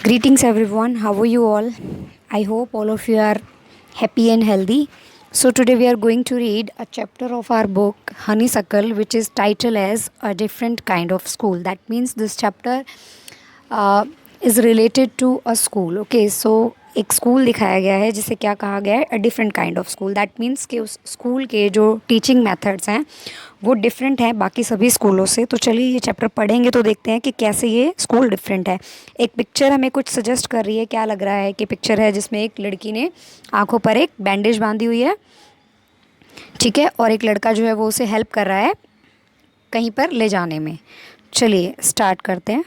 Greetings everyone, how are you all? I hope all of you are happy and healthy. So today we are going to read a chapter of our book Honeysuckle, which is titled as A Different Kind of School. That means this chapter is related to a school. Okay, so एक school दिखाया गया है जिसे क्या कहा गया है, a different kind of school. That means कि उस स्कूल के जो टीचिंग मेथड्स हैं वो डिफरेंट हैं बाकी सभी स्कूलों से. तो चलिए ये चैप्टर पढ़ेंगे तो देखते हैं कि कैसे ये स्कूल डिफरेंट है. एक पिक्चर हमें कुछ सजेस्ट कर रही है. क्या लग रहा है कि पिक्चर है जिसमें एक लड़की ने आंखों पर एक बैंडेज बांधी हुई है, ठीक है, और एक लड़का जो है वो उसे हेल्प कर रहा है कहीं पर ले जाने में. चलिए स्टार्ट करते हैं.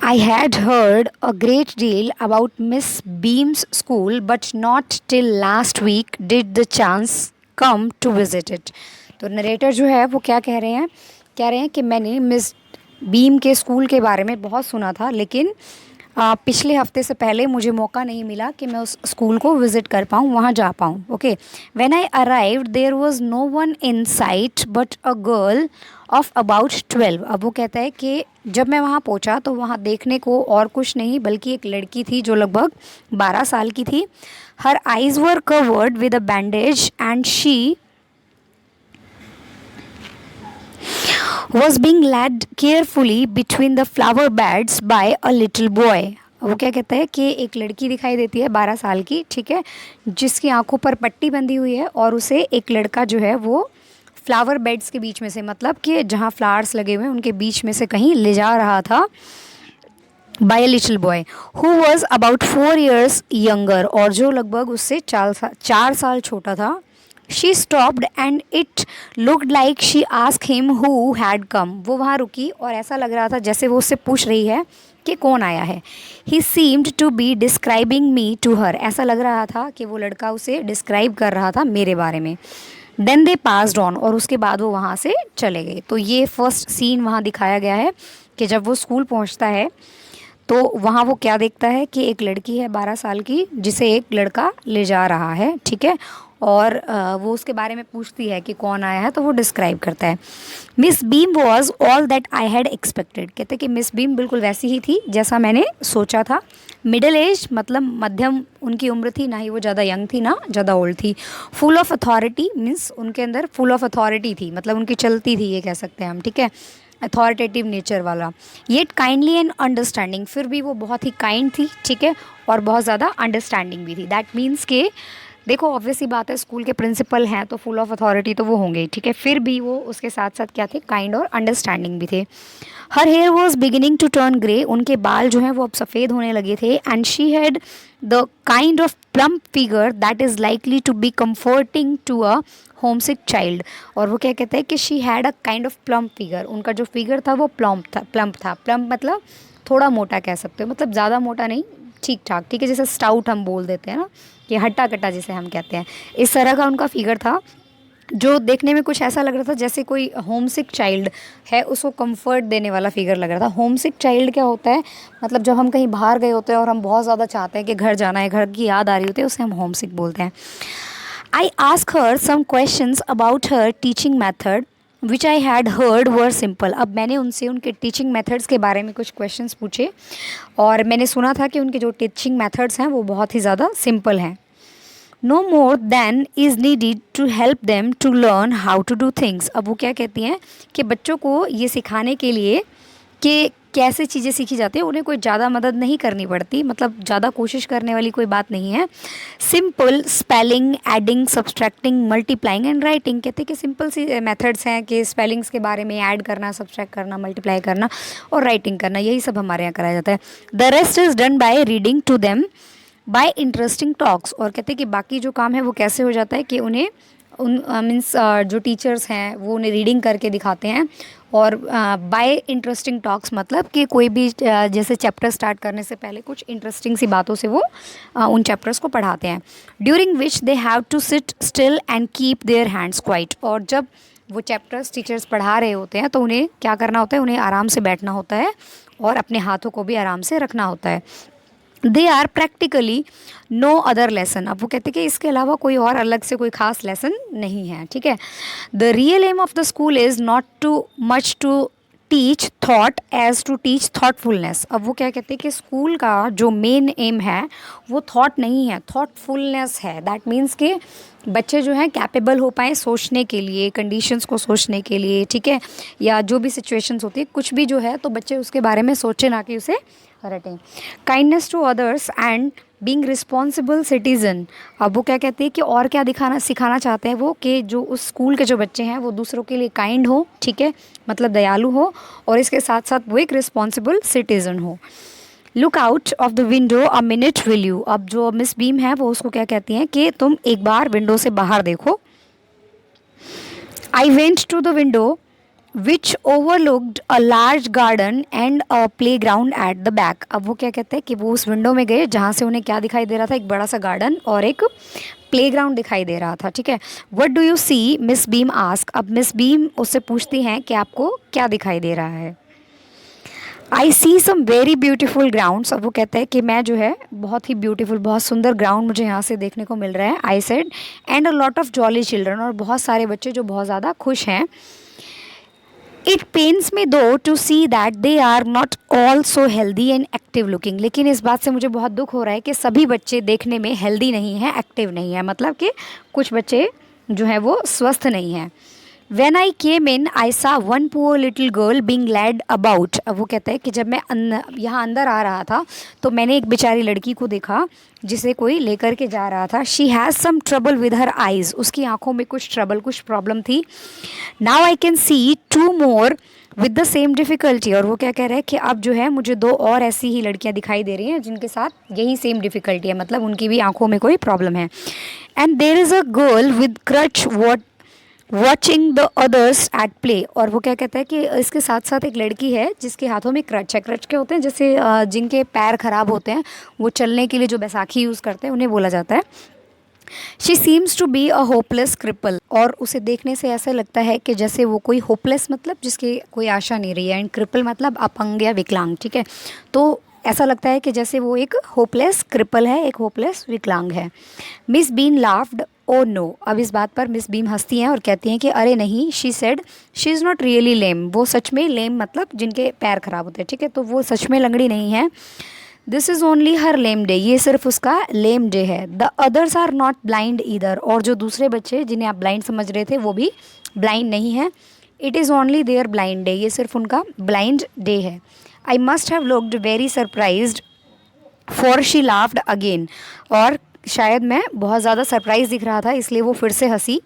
I had heard a great deal about Miss Beam's school, but not till last week did the chance come to visit it. तो नरेटर जो है वो क्या कह रहे हैं कि मैंने मिस बीम के स्कूल के बारे में बहुत सुना था, लेकिन पिछले हफ्ते से पहले मुझे मौका नहीं मिला कि मैं उस स्कूल को विज़िट कर पाऊँ, वहाँ जा पाऊँ. Okay, when I arrived there was no one in sight but a girl of about 12. अब वो कहता है कि जब मैं वहाँ पहुँचा तो वहाँ देखने को और कुछ नहीं बल्कि एक लड़की थी जो लगभग 12 साल की थी. हर eyes were covered with a bandage and she was being led carefully between the flower beds by a little boy. वो क्या कहता है कि एक लड़की दिखाई देती है 12 साल की, ठीक है, जिसकी आंखों पर पट्टी बंधी हुई है और उसे एक लड़का जो है वो फ्लावर बेड्स के बीच में से, मतलब कि जहाँ फ्लावर्स लगे हुए हैं उनके बीच में से कहीं ले जा रहा था. By a little boy who was about 4 years younger, और जो लगभग उससे 4 साल छोटा था. She stopped and it looked like she asked him who had come. वो वहाँ रुकी और ऐसा लग रहा था जैसे वो उससे पूछ रही है कि कौन आया है. He seemed to be describing me to her. ऐसा लग रहा था कि वो लड़का उसे डिस्क्राइब कर रहा था मेरे बारे में. Then they passed on, और उसके बाद वो वहाँ से चले गए. तो ये फर्स्ट सीन वहाँ दिखाया गया है कि जब वो स्कूल पहुँचता है तो वहाँ वो क्या देखता है कि एक लड़की है 12 साल की जिसे एक लड़का ले जा रहा है, ठीक है, और वो उसके बारे में पूछती है कि कौन आया है तो वो डिस्क्राइब करता है. Miss beam was all that I had expected. कहते कि मिस बीम बिल्कुल वैसी ही थी जैसा मैंने सोचा था. मिडिल एज मतलब मध्यम उनकी उम्र थी, ना ही वो ज़्यादा यंग थी ना ज़्यादा ओल्ड थी. फुल ऑफ अथॉरिटी मीन्स उनके अंदर फुल ऑफ अथॉरिटी थी, मतलब उनकी चलती थी ये कह सकते हैं हम, ठीक है, अथॉरिटेटिव नेचर वाला. येट काइंडली एंड अंडरस्टैंडिंग, फिर भी वो बहुत ही काइंड थी, ठीक है, और बहुत ज़्यादा अंडरस्टैंडिंग भी थी. दैट मीन्स के देखो ऑब्वियस ही बात है, स्कूल के प्रिंसिपल हैं तो फुल ऑफ अथॉरिटी तो वो होंगे, ठीक है, फिर भी वो उसके साथ साथ क्या थे, काइंड और अंडरस्टैंडिंग भी थे. Her hair was beginning to turn grey, उनके बाल जो हैं वो अब सफ़ेद होने लगे थे. And she had the kind of plump figure that is likely to be comforting to a homesick child. और वो क्या कहते हैं कि she had a kind of plump figure, उनका जो फिगर था वो प्लम्प था. प्लम्प मतलब थोड़ा मोटा कह सकते हो, मतलब ज़्यादा मोटा नहीं, ठीक ठाक, ठीक है, जैसे स्टाउट हम बोल देते हैं ना, कि हट्टा कट्टा जिसे हम कहते हैं, इस तरह का उनका फिगर था जो देखने में कुछ ऐसा लग रहा था जैसे कोई होमसिक चाइल्ड है उसको कंफर्ट देने वाला फिगर लग रहा था. होमसिक चाइल्ड क्या होता है, मतलब जब हम कहीं बाहर गए होते हैं और हम बहुत ज़्यादा चाहते हैं कि घर जाना है, घर की याद आ रही होती है, उसे हम होमसिक बोलते हैं. I ask her some questions about her teaching method which I had heard were simple. अब मैंने उनसे उनके टीचिंग मेथड्स के बारे में कुछ क्वेश्चंस पूछे और मैंने सुना था कि उनके जो टीचिंग मेथड्स हैं वो बहुत ही ज़्यादा सिंपल हैं. No more than is needed to help them to learn how to do things. अब वो क्या कहती हैं कि बच्चों को ये सिखाने के लिए कि कैसे चीज़ें सीखी जाती हैं उन्हें कोई ज़्यादा मदद नहीं करनी पड़ती, मतलब ज़्यादा कोशिश करने वाली कोई बात नहीं है. Simple spelling, adding, subtracting, multiplying and writing. कहते हैं कि सिंपल सी मेथड्स हैं कि स्पेलिंग्स के बारे में, ऐड करना, सब्सट्रैक्ट करना, मल्टीप्लाई करना और राइटिंग करना, यही सब हमारे यहाँ कराया जाता है. The rest is done by reading to them by interesting talks. और कहते हैं कि बाकी जो काम है वो कैसे हो जाता है कि उन्हें मीन्स जो टीचर्स हैं वो उन्हें रीडिंग करके दिखाते हैं, और बाय इंटरेस्टिंग टॉक्स मतलब कि कोई भी जैसे चैप्टर स्टार्ट करने से पहले कुछ इंटरेस्टिंग सी बातों से वो उन चैप्टर्स को पढ़ाते हैं. During which they have to sit still and keep their hands quiet. और जब वो चैप्टर्स टीचर्स पढ़ा रहे होते हैं तो उन्हें क्या करना होता है, उन्हें आराम से बैठना होता है और अपने हाथों को भी आराम से रखना होता है. They are practically no other lesson. अब वो कहते हैं कि इसके अलावा कोई और अलग से कोई खास लेसन नहीं है, ठीक है. The real aim of the school is not too much to teach thought as to teach thoughtfulness. अब वो क्या कहते हैं कि स्कूल का जो मेन एम है वो थॉट नहीं है, थॉटफुलनेस है। दैट मीन्स कि बच्चे जो हैं कैपेबल हो पाए सोचने के लिए, कंडीशंस को सोचने के लिए, ठीक है, या जो भी सिचुएशंस होती है कुछ भी जो है तो बच्चे उसके बारे में सोचें ना कि उसे रटें। Kindness to others and being responsible citizen. अब वो क्या कहते हैं कि और क्या दिखाना सिखाना चाहते हैं वो कि जो उस स्कूल के जो बच्चे हैं वो दूसरों के लिए काइंड हो, ठीक है, मतलब दयालु हो, और इसके साथ साथ वो एक रिस्पॉन्सिबल सिटीज़न हो। Look out of the window a minute will you. अब जो मिस बीम है वो उसको क्या कहती हैं कि तुम एक बार विंडो से बाहर देखो। I went to the window which overlooked a large garden and a playground at the back. अब वो क्या कहते हैं कि वो उस विंडो में गए जहाँ से उन्हें क्या दिखाई दे रहा था, एक बड़ा सा गार्डन और एक प्ले ग्राउंड दिखाई दे रहा था, ठीक है। What do you see Miss Beam ask. अब मिस बीम उससे पूछती हैं कि आपको क्या दिखाई दे रहा है। आई सी सम वेरी ब्यूटीफुल ग्राउंड्स। अब वो कहता है कि मैं जो है बहुत ही ब्यूटीफुल, बहुत सुंदर ग्राउंड मुझे यहाँ से देखने को मिल रहा है। I said and a lot of jolly children, और बहुत सारे बच्चे जो बहुत ज़्यादा खुश हैं। It pains me though to see that they are not all so healthy and active looking. लेकिन इस बात से मुझे बहुत दुख हो रहा है कि सभी बच्चे देखने में हेल्दी नहीं हैं, एक्टिव नहीं है, मतलब कि कुछ बच्चे जो हैं वो स्वस्थ नहीं हैं। When I came in, I saw one poor little girl being led about। अब वो कहता है कि जब मैं यहाँ अंदर आ रहा था तो मैंने एक बेचारी लड़की को देखा जिसे कोई लेकर के जा रहा था। She has some trouble with her eyes। उसकी आंखों में कुछ ट्रबल, कुछ प्रॉब्लम थी। Now I can see two more with the same difficulty। और वो क्या कह रहा है कि अब जो है मुझे दो और ऐसी ही लड़कियां दिखाई दे रही हैं जिनके साथ यही सेम डिफ़िकल्टी है, मतलब उनकी भी आंखों में कोई प्रॉब्लम है। And there is a girl with crutch watching the others at play. और वो क्या कहता है कि इसके साथ साथ एक लड़की है जिसके हाथों में क्रच है। क्रच क्या होते हैं, जैसे जिनके पैर खराब होते हैं वो चलने के लिए जो बैसाखी यूज़ करते हैं उन्हें बोला जाता है। She seems to be a hopeless cripple. और उसे देखने से ऐसा लगता है कि जैसे वो कोई होपलेस मतलब जिसकी कोई आशा नहीं रही है, एंड क्रिपल मतलब अपंग या विकलांग, ठीक है। तो ऐसा लगता है कि जैसे वो एक होपलेस क्रिपल है, एक होपलेस विकलांग है। Miss Bean laughed oh no. अब इस बात पर मिस बीम हंसती हैं और कहती हैं कि अरे नहीं। She said she is not really lame. वो सच में लेम मतलब जिनके पैर खराब होते हैं, ठीक है, तो वो सच में लंगड़ी नहीं है। This is only her lame day. ये सिर्फ उसका लेम डे है। The others are not blind either. और जो दूसरे बच्चे जिन्हें आप ब्लाइंड समझ रहे थे वो भी ब्लाइंड नहीं है। It is only their blind day. ये सिर्फ उनका ब्लाइंड डे है। I must have looked very surprised for she laughed again. और शायद मैं बहुत ज़्यादा सरप्राइज दिख रहा था इसलिए वो फिर से हंसी।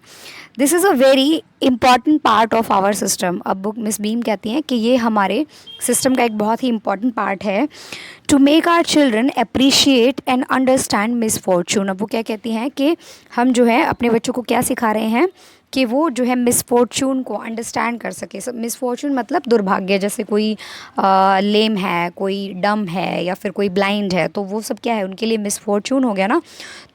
This is a very important part of our system. अब मिस बीम कहती हैं कि ये हमारे सिस्टम का एक बहुत ही इंपॉर्टेंट पार्ट है। To make our children appreciate and understand misfortune. अब वो क्या कहती हैं कि हम जो है अपने बच्चों को क्या सिखा रहे हैं कि वो जो है मिसफॉर्चून को अंडरस्टैंड कर सके। मिसफॉर्चून मतलब दुर्भाग्य, जैसे कोई लेम है, कोई डम है या फिर कोई ब्लाइंड है, तो वो सब क्या है उनके लिए मिसफॉर्चून हो गया ना।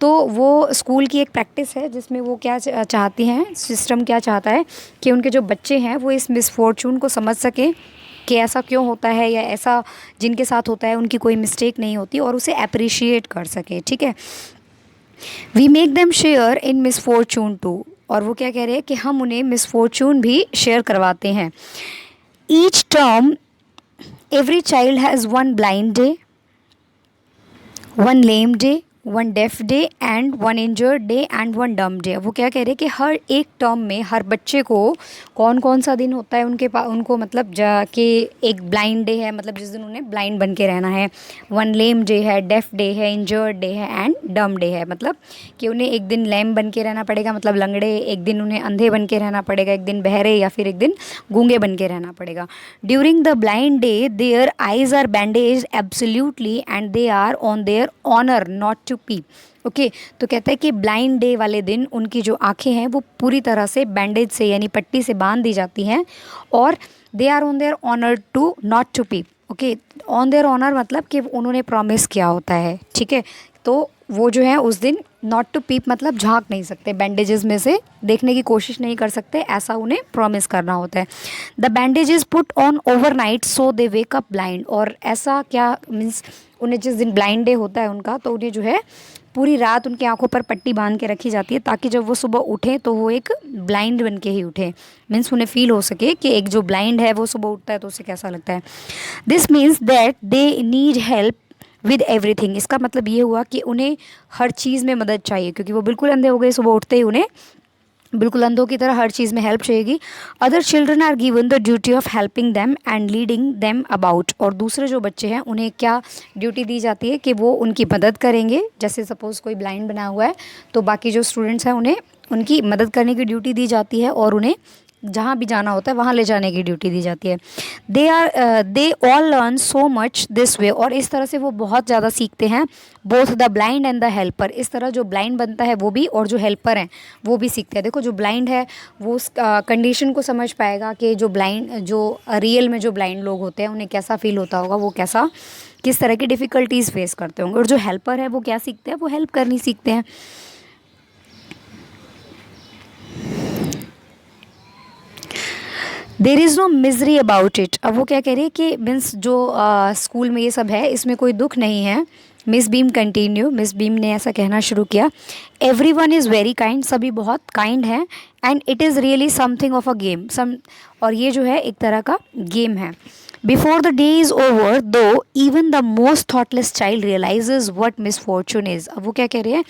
तो वो स्कूल की एक प्रैक्टिस है जिसमें वो क्या चाहती हैं, सिस्टम क्या चाहता है कि उनके जो बच्चे हैं वो इस मिसफॉर्चून को समझ सकें कि ऐसा क्यों होता है या ऐसा जिनके साथ होता है उनकी कोई मिस्टेक नहीं होती, और उसे अप्रिशिएट कर सके, ठीक है। We make them share in misfortune too. और वो क्या कह रहे हैं कि हम उन्हें मिसफॉर्चून भी शेयर करवाते हैं। Each term every child has one blind day, one lame day, one deaf day and one injured day and one dumb day. वो क्या कह रहे हैं कि हर एक टर्म में हर बच्चे को कौन कौन सा दिन होता है उनके पास, उनको मतलब कि एक ब्लाइंड डे है, मतलब जिस दिन उन्हें ब्लाइंड बन के रहना है, वन लेम डे है, डेफ डे है, इंजर्ड डे है एंड डम डे है, मतलब कि उन्हें एक दिन लेम बन के रहना पड़ेगा मतलब लंगड़े, एक दिन उन्हें अंधे बन के रहना पड़ेगा, एक दिन बहरे या फिर एक दिन गूंगे बन के रहना पड़ेगा। During the blind day their eyes are bandage absolutely and they are on their honour not to peep. Okay, तो कहता है कि ब्लाइंड डे वाले दिन उनकी जो आंखें हैं वो पूरी तरह से बैंडेज से यानी पट्टी से बांध दी जाती हैं, और they are on their honour to not to peep. Okay, on their honour मतलब कि उन्होंने प्रॉमिस किया होता है, ठीक है। तो वो जो है उस दिन नॉट टू पीप मतलब झांक नहीं सकते, बैंडेजेस में से देखने की कोशिश नहीं कर सकते, ऐसा उन्हें प्रॉमिस करना होता है। The bandage is put on overnight so they wake up blind. और ऐसा क्या मीन्स उन्हें जिस दिन ब्लाइंड डे होता है उनका, तो उन्हें जो है पूरी रात उनकी आंखों पर पट्टी बांध के रखी जाती है ताकि जब वो सुबह उठें तो वो एक ब्लाइंड बन के ही उठे, मीन्स उन्हें फील हो सके कि एक जो ब्लाइंड है वो सुबह उठता है तो उसे कैसा लगता है। This means that they need help with everything. इसका मतलब ये हुआ कि उन्हें हर चीज़ में मदद चाहिए, क्योंकि वो बिल्कुल अंधे हो गए, सुबह उठते ही उन्हें बिल्कुल अंधों की तरह हर चीज़ में हेल्प चाहिएगी। Other children are given the duty of helping them and leading them about. और दूसरे जो बच्चे हैं उन्हें क्या ड्यूटी दी जाती है कि वो उनकी मदद करेंगे। जैसे सपोज़ कोई ब्लाइंड बना हुआ है तो बाकी जो स्टूडेंट्स हैं उन्हें उनकी मदद करने की ड्यूटी दी जाती है और उन्हें जहाँ भी जाना होता है वहाँ ले जाने की ड्यूटी दी जाती है। They all learn so much this way. और इस तरह से वो बहुत ज़्यादा सीखते हैं, both the blind and the helper. इस तरह जो ब्लाइंड बनता है वो भी और जो हेल्पर हैं वो भी सीखते हैं। देखो जो ब्लाइंड है वो उस कंडीशन को समझ पाएगा कि जो ब्लाइंड जो रियल में जो ब्लाइंड लोग होते हैं उन्हें कैसा फील होता होगा, वो कैसा किस तरह की डिफ़िकल्टीज़ फेस करते होंगे। और जो हेल्पर है वो क्या सीखते हैं, वो हेल्प करनी सीखते हैं। There is no misery about it. अब वो क्या कह रही है कि मीन्स जो स्कूल में ये सब है इसमें कोई दुख नहीं है। Miss Beam continue, Miss Beam ने ऐसा कहना शुरू किया, every one is very kind, सभी बहुत काइंड हैं, and it is really something of a game, और ये जो है एक तरह का गेम है। Before the day is over though even the most thoughtless child realises what misfortune is. अब वो क्या कह रहे हैं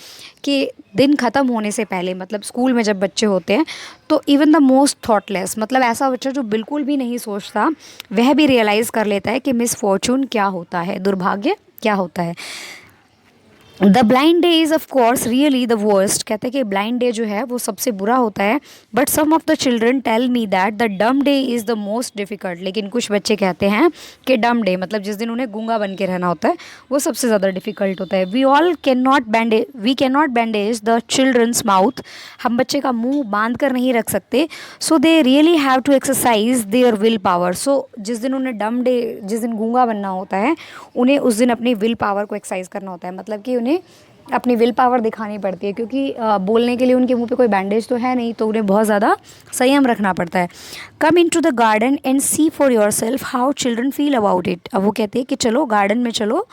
कि दिन ख़त्म होने से पहले, मतलब स्कूल में जब बच्चे होते हैं तो इवन द मोस्ट थॉटलेस, मतलब ऐसा बच्चा जो बिल्कुल भी नहीं सोचता, वह भी रियलाइज़ कर लेता है कि मिसफॉर्चून क्या होता है, दुर्भाग्य क्या होता है। The blind day is of course really the worst. कहते हैं कि ब्लाइंड डे जो है वो सबसे बुरा होता है। But some of the children tell me that the dumb day is the most difficult. लेकिन कुछ बच्चे कहते हैं कि डम डे, मतलब जिस दिन उन्हें गूंगा बन के रहना होता है, वो सबसे ज़्यादा डिफ़िकल्ट होता है। We can not bandage the children's mouth. हम बच्चे का मुंह बांध कर नहीं रख सकते। So they really have to exercise their will power. सो जिस दिन उन्हें डम डे, जिस दिन गूंगा बनना होता है, उन्हें उस दिन अपनी विल पावर को एक्सरसाइज करना होता है। मतलब कि उन्हें अपनी विल पावर दिखानी पड़ती है, क्योंकि बोलने के लिए उनके मुंह पे कोई बैंडेज तो है नहीं, तो उन्हें बहुत ज़्यादा संयम रखना पड़ता है। Come into the garden and see for yourself how children feel about it. अब वो कहते हैं कि चलो गार्डन में चलो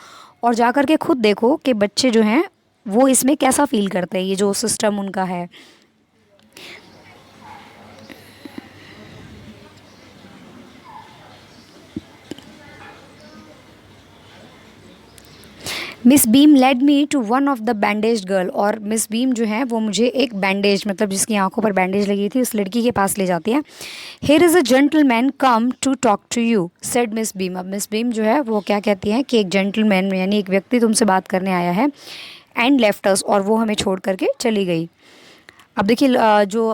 और जा कर के खुद देखो कि बच्चे जो हैं वो इसमें कैसा फील करते हैं, ये जो सिस्टम उनका है। Miss Beam led me to one of the bandage girl. और मिस बीम जो है वो मुझे एक बैंडेज, मतलब जिसकी आंखों पर बैंडेज लगी थी, उस लड़की के पास ले जाती है। Here is a gentleman come to talk to you said Miss Beam. अब मिस बीम जो है वो क्या कहती हैं कि एक जेंटलमैन यानी एक व्यक्ति तुमसे बात करने आया है, एंड लेफ्ट अस, और वो हमें छोड़ करके चली गई। अब देखिए जो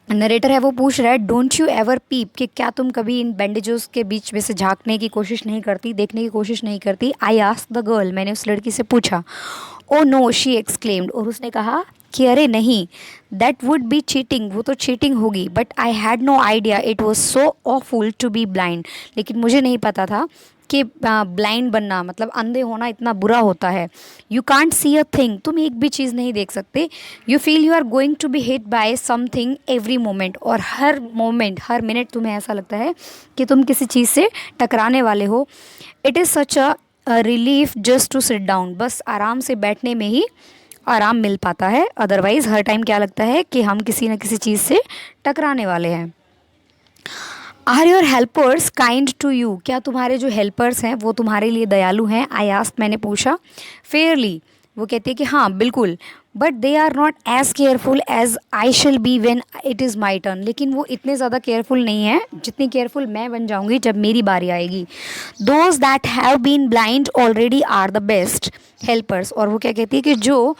नरेटर है वो पूछ रहा है, डोंट यू एवर पीप, कि क्या तुम कभी इन बैंडेजेस के बीच में से झांकने की कोशिश नहीं करती, देखने की कोशिश नहीं करती। आई आस्क्ड द गर्ल, मैंने उस लड़की से पूछा। ओ नो, शी एक्सक्लेम्ड, और उसने कहा कि अरे नहीं, दैट वुड बी चीटिंग, वो तो चीटिंग होगी। But I had no idea it was so awful to be blind, लेकिन मुझे नहीं पता था कि ब्लाइंड बनना मतलब अंधे होना इतना बुरा होता है। You can't see a thing, तुम एक भी चीज़ नहीं देख सकते। You feel you are going to be hit by something every moment, और हर मोमेंट हर मिनट तुम्हें ऐसा लगता है कि तुम किसी चीज़ से टकराने वाले हो। It is such a relief just to sit down, बस आराम से बैठने में ही आराम मिल पाता है, अदरवाइज़ हर टाइम क्या लगता है कि हम किसी न किसी चीज़ से टकराने वाले हैं। Are your helpers kind to you, क्या तुम्हारे जो हेल्पर्स हैं वो तुम्हारे लिए दयालु हैं। आई आस्क्ड, मैंने पूछा। फेयरली, वो कहती है कि हाँ बिल्कुल। But they are not as careful as I shall be when it is my turn, लेकिन वो इतने ज़्यादा केयरफुल नहीं है जितनी केयरफुल मैं बन जाऊँगी जब मेरी बारी आएगी। Those that have been blind already are the best helpers. और वो क्या कहती है कि जो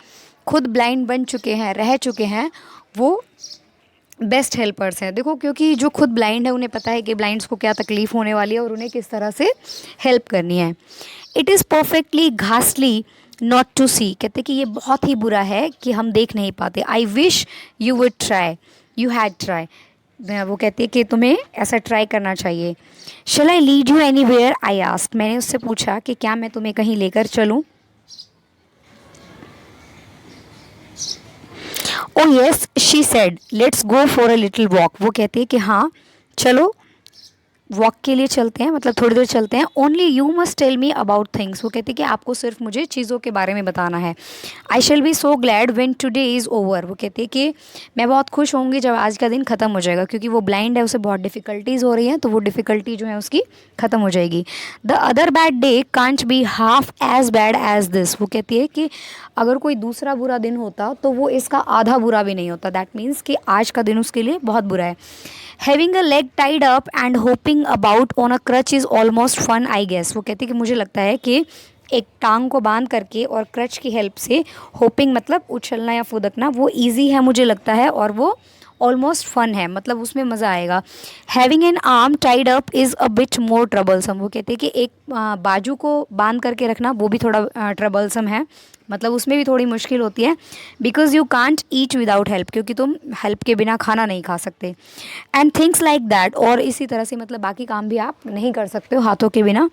खुद ब्लाइंड बन चुके हैं, रह चुके हैं, वो बेस्ट हेल्पर्स हैं। देखो क्योंकि जो खुद ब्लाइंड है उन्हें पता है कि ब्लाइंड्स को क्या तकलीफ़ होने वाली है और उन्हें किस तरह से हेल्प करनी है। इट इज़ परफेक्टली घासली नॉट टू सी, कहते कि ये बहुत ही बुरा है कि हम देख नहीं पाते। I wish you would try, you had try, वो कहती है कि तुम्हें ऐसा ट्राई करना चाहिए। Shall I lead you anywhere, I asked, मैंने उससे पूछा कि क्या मैं तुम्हें कहीं लेकर चलूँ। Oh yes she said, let's go for a little walk, वो कहती है कि हाँ चलो वॉक के लिए चलते हैं, मतलब थोड़ी देर चलते हैं। Only you must tell me about things, वो कहते हैं कि आपको सिर्फ मुझे चीज़ों के बारे में बताना है। I shall be so glad when today is over, वो कहते हैं कि मैं बहुत खुश होंगी जब आज का दिन ख़त्म हो जाएगा, क्योंकि वो ब्लाइंड है, उसे बहुत डिफ़िकल्टीज़ हो रही हैं, तो वो डिफ़िकल्टी जो है उसकी ख़त्म हो जाएगी। The other bad day can't be half as bad as this, वो कहती है कि अगर कोई दूसरा बुरा दिन होता तो वो इसका आधा बुरा भी नहीं होता। दैट मीन्स कि आज का दिन उसके लिए बहुत बुरा है। Having a leg tied up and hopping about on a crutch is almost fun I guess, वो कहती है कि मुझे लगता है कि एक टांग को बांध करके और क्रच की हेल्प से होपिंग मतलब उछलना या फुदकना, वो ईजी है मुझे लगता है, और वो ऑलमोस्ट फन है, मतलब उसमें मज़ा आएगा। Having an arm tied up is a bit more troublesome, वो कहते हैं कि एक बाजू को बांध करके रखना वो भी थोड़ा ट्रबलसम है, मतलब उसमें भी थोड़ी मुश्किल होती है। Because you can't eat without help, क्योंकि तुम हेल्प के बिना खाना नहीं खा सकते। एंड थिंग्स लाइक दैट, और इसी तरह से मतलब बाकी काम भी आप नहीं कर सकते हो हाथों के बिना।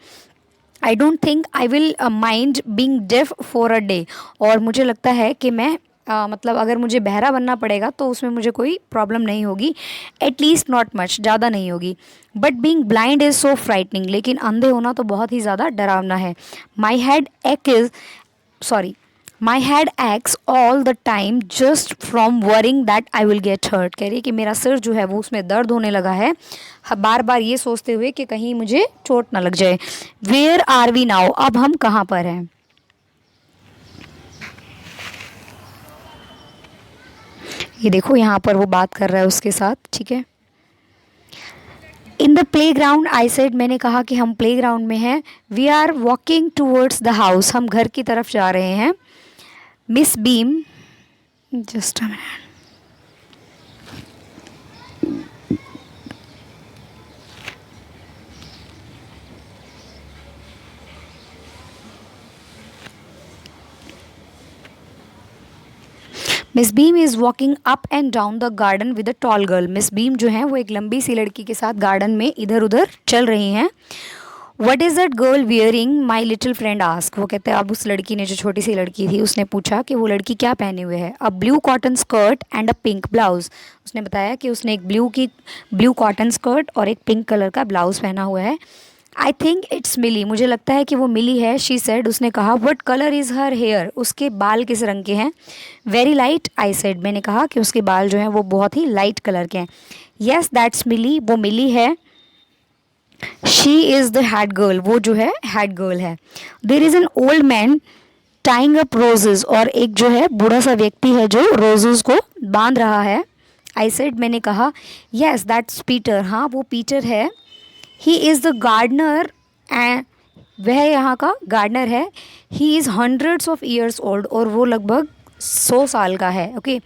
I don't think I will mind being deaf for a day, और मुझे लगता है कि मैं मतलब अगर मुझे बहरा बनना पड़ेगा तो उसमें मुझे कोई प्रॉब्लम नहीं होगी, एटलीस्ट नॉट मच, ज़्यादा नहीं होगी। But being blind is so frightening, लेकिन अंधे होना तो बहुत ही ज़्यादा डरावना है। My head ache is sorry my head aches all the time just from worrying that I will get hurt, कह रही है कि मेरा सिर जो है वो उसमें दर्द होने लगा है बार बार ये सोचते हुए कि कहीं मुझे चोट ना लग जाए। वेयर आर वी नाउ, अब हम कहाँ पर हैं। ये देखो यहाँ पर वो बात कर रहा है उसके साथ, ठीक है। In the playground I said, मैंने कहा कि हम प्ले ग्राउंड में हैं। We are walking towards the house, हम घर की तरफ जा रहे हैं। Miss Beam, just a minute, Miss Beam is walking up and down the garden with a tall girl, Miss Beam जो है वो एक लंबी सी लड़की के साथ गार्डन में इधर उधर चल रही हैं। What is that girl wearing, my little friend ask, वो कहते हैं अब उस लड़की ने, जो छोटी सी लड़की थी, उसने पूछा कि वो लड़की क्या पहने हुए है। A blue cotton skirt and a pink blouse, उसने बताया कि उसने एक ब्लू कॉटन स्कर्ट और एक पिंक कलर का ब्लाउज पहना हुआ है। आई थिंक इट्स मिली, मुझे लगता है कि वो मिली है। शी सेड, उसने कहा। What colour is her hair, उसके बाल किस रंग के हैं। वेरी लाइट आई सेड, मैंने कहा कि उसके बाल जो हैं वो बहुत ही लाइट कलर के हैं। येस दैट्स मिली, वो मिली है। She is the head girl, वो जो है हेड गर्ल है। There is an old man tying up roses, और एक जो है बूढ़ा सा व्यक्ति है जो रोजेज को बांध रहा है। आई सेड, मैंने कहा। येस दैट्स पीटर, हाँ वो पीटर है। He is the gardener, and वह यहाँ का गार्डनर है। He is hundreds of years old, और वो लगभग 100 साल का है। Okay,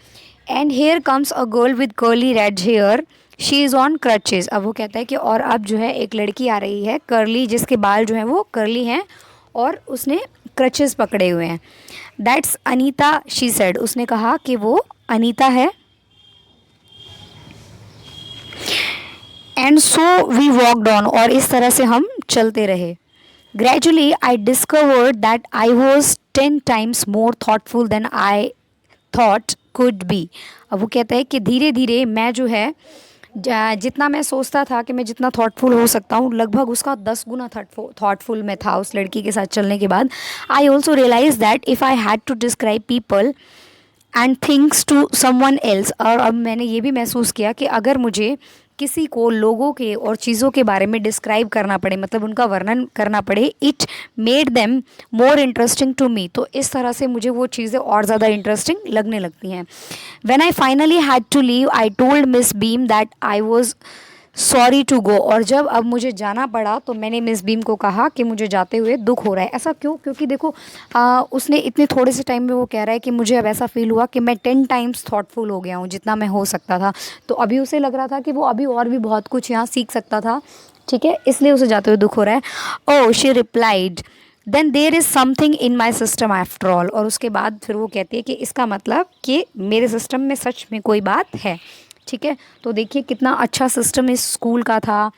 and here comes a girl with curly red hair, she is on crutches, अब वो कहता है कि और अब जो है एक लड़की आ रही है कर्ली, जिसके बाल जो हैं वो कर्ली हैं और उसने क्रचेस पकड़े हुए हैं। दैट्स अनीता, शी सेड, उसने कहा कि वो अनीता है। And so we walked on, और इस तरह से हम चलते रहे। Gradually I discovered that I was 10 times more thoughtful than I thought could be, अब वो कहता है कि धीरे धीरे मैं जो है जितना मैं सोचता था कि मैं जितना थॉटफुल हो सकता हूँ, लगभग उसका 10 गुना थॉटफुल मैं था उस लड़की के साथ चलने के बाद। I also realise that if I had to describe people and things to someone else, और अब मैंने ये भी महसूस किया कि अगर मुझे किसी को लोगों के और चीज़ों के बारे में डिस्क्राइब करना पड़े, मतलब उनका वर्णन करना पड़े, it made them more interesting to me, तो इस तरह से मुझे वो चीज़ें और ज़्यादा इंटरेस्टिंग लगने लगती हैं। When I finally had to leave I told Miss Beam that I was sorry to go, और जब अब मुझे जाना पड़ा तो मैंने मिस बीम को कहा कि मुझे जाते हुए दुख हो रहा है। ऐसा क्यों? क्योंकि देखो उसने इतने थोड़े से टाइम में वो कह रहा है कि मुझे अब ऐसा फील हुआ कि मैं 10 times थॉटफुल हो गया हूँ जितना मैं हो सकता था, तो अभी उसे लग रहा था कि वो अभी और भी बहुत कुछ यहाँ सीख सकता था, ठीक है, इसलिए उसे जाते हुए दुख हो रहा है। Oh she replied, then there is something in my system after all, और उसके बाद फिर वो कहती है कि इसका मतलब कि मेरे सिस्टम में सच में कोई बात है, ठीक है। तो देखिए कितना अच्छा सिस्टम इस स्कूल का था,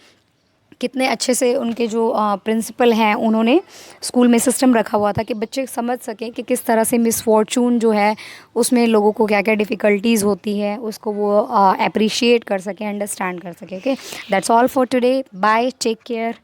कितने अच्छे से उनके जो प्रिंसिपल हैं उन्होंने स्कूल में सिस्टम रखा हुआ था कि बच्चे समझ सकें कि किस तरह से मिसफॉर्चून जो है उसमें लोगों को क्या क्या डिफ़िकल्टीज़ होती है, उसको वो अप्रिशिएट कर सकें, अंडरस्टैंड कर सकें। Okay, that's all for today, bye, take care.